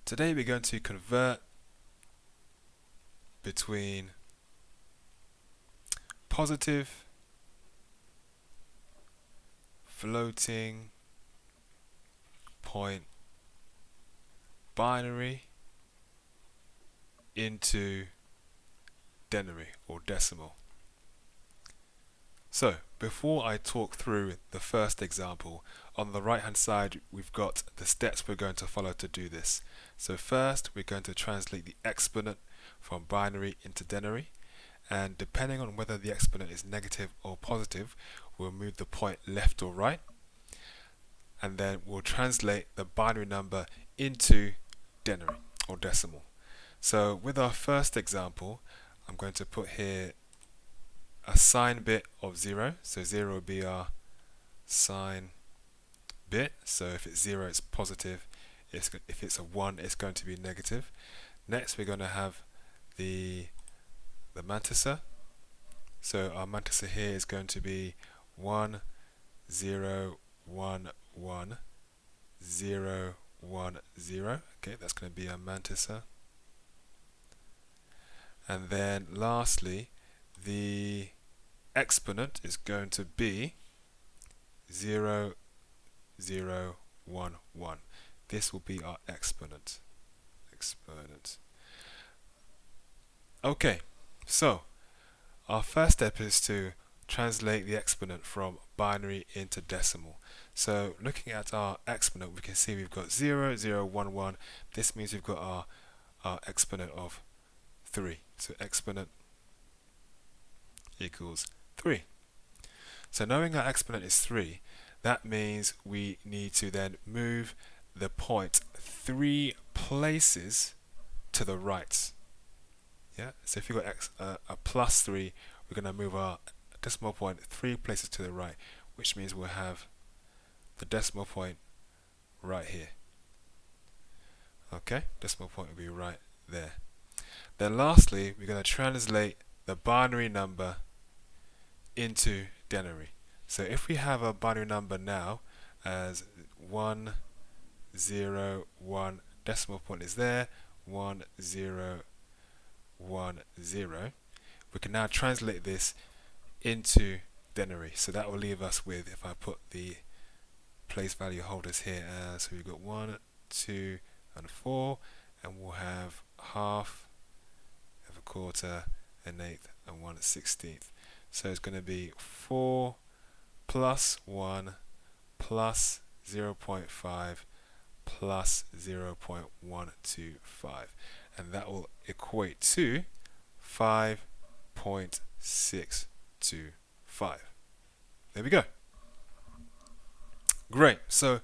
Today we're going to convert between positive, floating point binary into denary or decimal. So before I talk through the first example, on the right hand side we've got the steps we're going to follow to do this. So first we're going to translate the exponent from binary into denary, and depending on whether the exponent is negative or positive, we'll move the point left or right, and then we'll translate the binary number into denary or decimal. So with our first example, I'm going to put here a sign bit of 0, so 0 will be our sign bit. So if it's 0 it's positive, if it's a 1 it's going to be negative. Next we're going to have the mantissa. So our mantissa here is going to be 1 0 1 1 0 1 0. Okay, that's going to be our mantissa. And then lastly, the exponent is going to be 0 0 1 1. This will be our exponent. Okay, so our first step is to translate the exponent from binary into decimal. So looking at our exponent, we can see we've got 0 0 1 1. This means we've got our exponent of 3. So exponent equals 3. So knowing our exponent is 3, that means we need to then move the point 3 places to the right. Yeah. So if you've got a plus 3, we're going to move our decimal point 3 places to the right, which means we'll have the decimal point right here. Okay, decimal point will be right there. Then lastly, we're going to translate the binary number into denary. So if we have a binary number now as 1 0 1, decimal point is there, 1 0 1 0, we can now translate this into denary. So that will leave us with, if I put the place value holders here, so we've got 1 2 and 4, and we'll have half, have a quarter, an eighth, and 1/16. So it's going to be 4 plus 1 plus 0.5 plus 0.125, and that will equate to 5.625. There we go. Great. So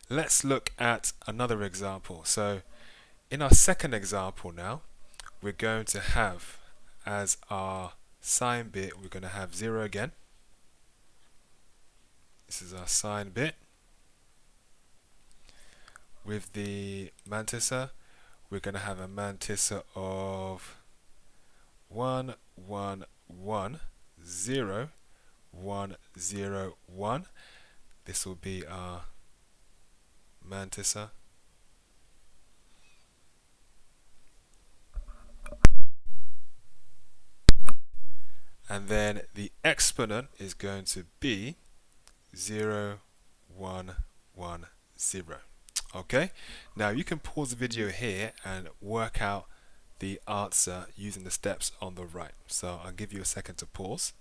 let's look at another example. So in our second example now, we're going to have as our sign bit, we're going to have 0 again. This is our sign bit. With the mantissa, we're going to have a mantissa of 1 1 1 0 1 0 1. This will be our mantissa. And then the exponent is going to be 0 1 1 0. Okay, now you can pause the video here and work out the answer using the steps on the right. So I'll give you a second to pause.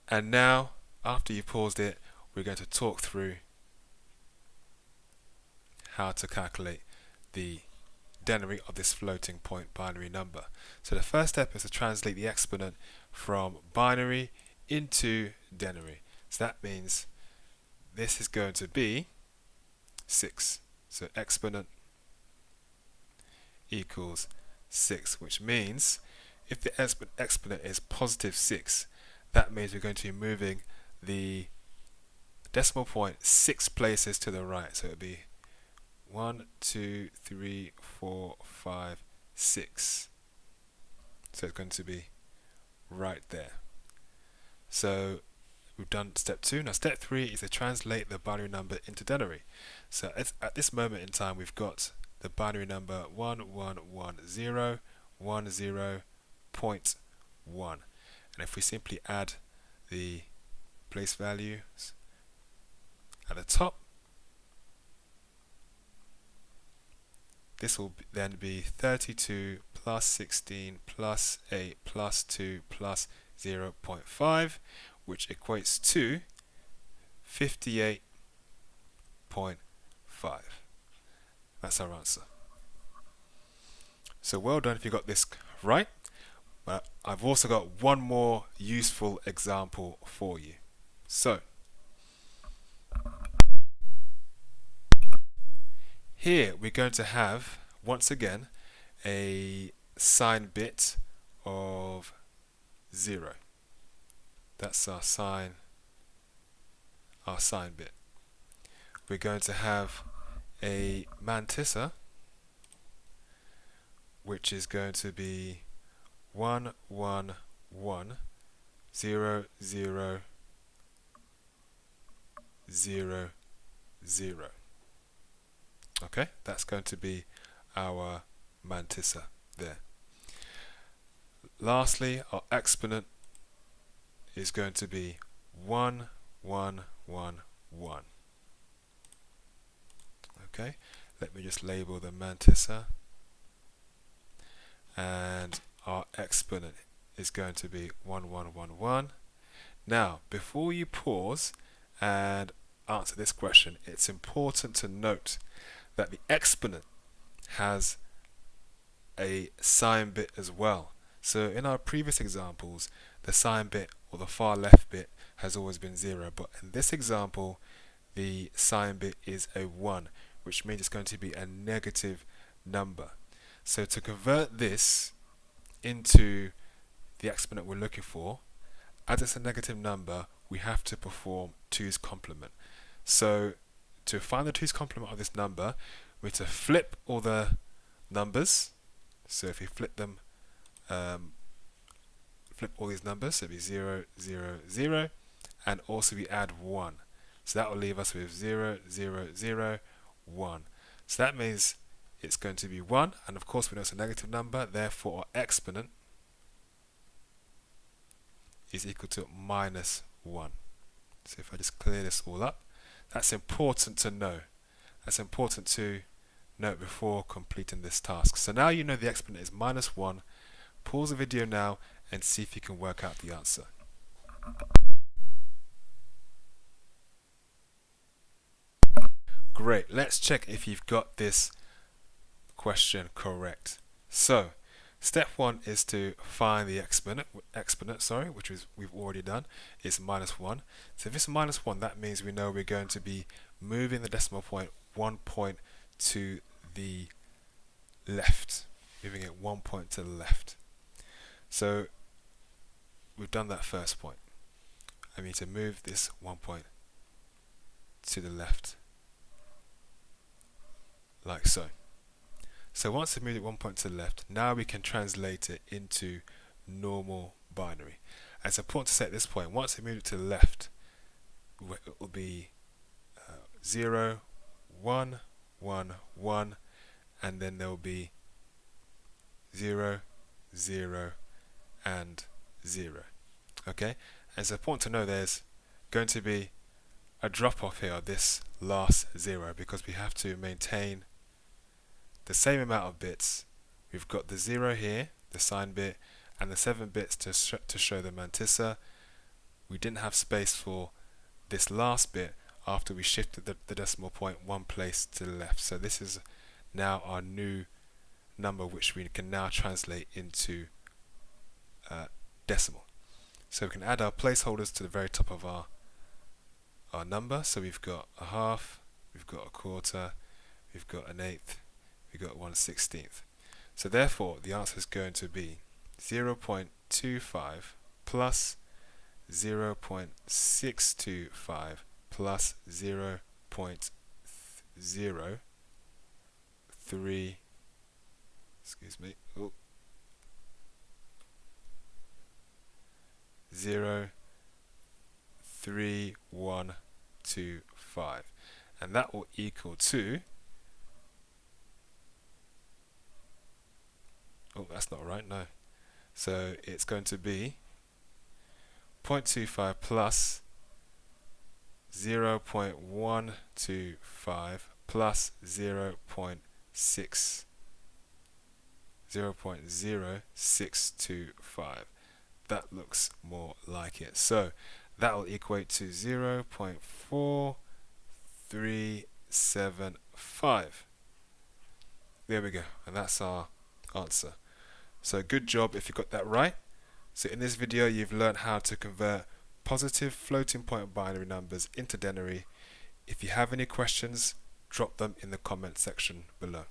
And now, after you've paused it, we're going to talk through how to calculate the denary of this floating point binary number. So the first step is to translate the exponent from binary into denary. So that means this is going to be 6. So exponent equals 6, which means if the exponent is positive 6, that means we're going to be moving the decimal point 6 places to the right. So it would be 1 2 3 4 5 6. So it's going to be right there. So we've done step 2. Now step 3 is to translate the binary number into denary. So at this moment in time, we've got the binary number 111010.1. And if we simply add the place values at the top, this will then be 32 plus 16 plus 8 plus 2 plus 0.5, which equates to 58.5. That's our answer. So well done if you got this right. But I've also got one more useful example for you. So here we're going to have, once again, a sign bit of 0. That's our sign bit. We're going to have a mantissa, which is going to be 1 1 1 0 0 0 0. Okay, that's going to be our mantissa there. Lastly, our exponent is going to be 1 1 1 1. Okay, let me just label the mantissa, and our exponent is going to be 1 1 1 1. Now, before you pause and answer this question, it's important to note that the exponent has a sign bit as well. So in our previous examples, the sign bit or the far left bit has always been 0, but in this example the sign bit is a 1, which means it's going to be a negative number. So to convert this into the exponent we're looking for, as it's a negative number, we have to perform 2's complement. So to find the 2's complement of this number, we have to flip all the numbers. So if we flip them, flip all these numbers, so it'll be 0 0 0, and also we add 1. So that will leave us with 0 0 0 1. So that means it's going to be 1, and of course we know it's a negative number, therefore our exponent is equal to minus 1. So if I just clear this all up, that's important to know. That's important to note before completing this task. So now you know the exponent is minus 1. Pause the video now and see if you can work out the answer. Great, let's check if you've got this question correct. So step 1 is to find the exponent, which we've already done, is minus 1. So if it's minus 1, that means we know we're going to be moving the decimal point 1 point to the left, moving it 1 point to the left. So we've done that first point. I need to move this 1 point to the left, like so. So once we've moved it 1 point to the left, now we can translate it into normal binary. And it's important to say at this point, once we move it to the left, it will be 0 1 1 1, and then there will be 0 0 and 0. Okay, and it's important to know there's going to be a drop off here of this last 0 because we have to maintain the same amount of bits. We've got the 0 here, the sign bit, and the 7 bits to show the mantissa. We didn't have space for this last bit after we shifted the decimal point 1 place to the left. So this is now our new number, which we can now translate into decimal. So we can add our placeholders to the very top of our number. So we've got a half, we've got a quarter, we've got an eighth, we've got 1/16. So therefore the answer is going to be 0.25 plus 0.625 plus 0.03, excuse me, 0 0.3125, and that will equal to, oh, that's not right, no. So it's going to be 0.25 plus 0.125 plus 0.0625. That looks more like it. So that will equate to 0.4375. There we go, and that's our answer. So good job if you got that right. So in this video you've learned how to convert positive floating point binary numbers into denary. If you have any questions, drop them in the comment section below.